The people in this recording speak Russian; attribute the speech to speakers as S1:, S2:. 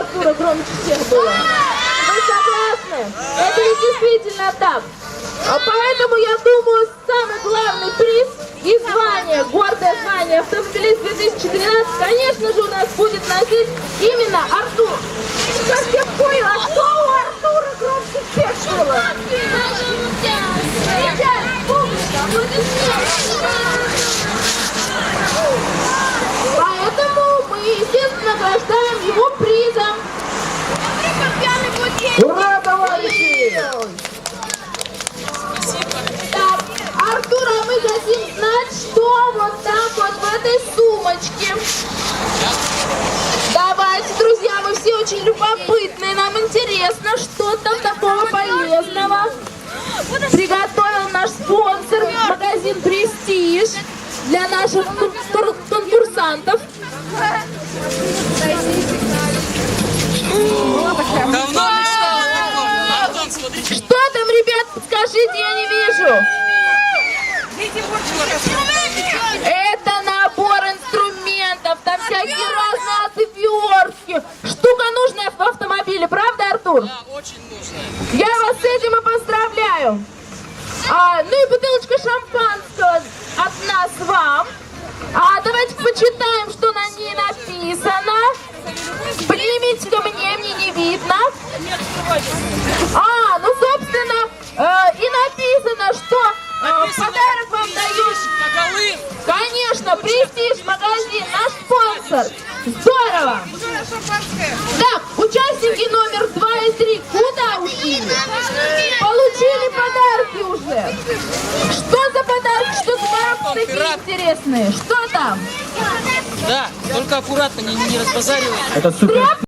S1: Артура громче всех было. Вы согласны? Это ведь действительно так. Поэтому я думаю, самый главный приз и звание, гордое звание автомобилист 2013, конечно же, у нас будет носить именно Артур. Сейчас я поняла, что у Артура громче всех было. Поэтому мы, естественно, награждаем его призом.
S2: Ура, товарищи!
S1: Так, Артур, а мы хотим знать, что вот там вот в этой сумочке. Давайте, друзья, мы все очень любопытные, нам интересно, что там такого полезного приготовил наш спонсор, магазин «Престиж», для наших конкурсантов.
S3: Давно мечтала такого. Антон, смотрите.
S1: Что там, ребят, подскажите, я не вижу. Это набор инструментов, там всякие разные отвертки. Штука нужная в автомобиле, правда, Артур?
S3: Да, очень нужно.
S1: Я вас с этим и поздравляю. Ну и бутылочка шампанского от нас вам. Давайте почитаем, что на ней написано. Поднимите ко мне не видно. Ну, собственно, и написано, что подарок вам дают. Конечно, «Престиж» магазин, наш спонсор. Здорово. Так, участники номер 2 и 3 куда ушли? Получили подарки уже. Что за подарки? Что за подарки такие интересные? Что там?
S3: Да, только аккуратно, не разбазаривай.
S2: Это супер.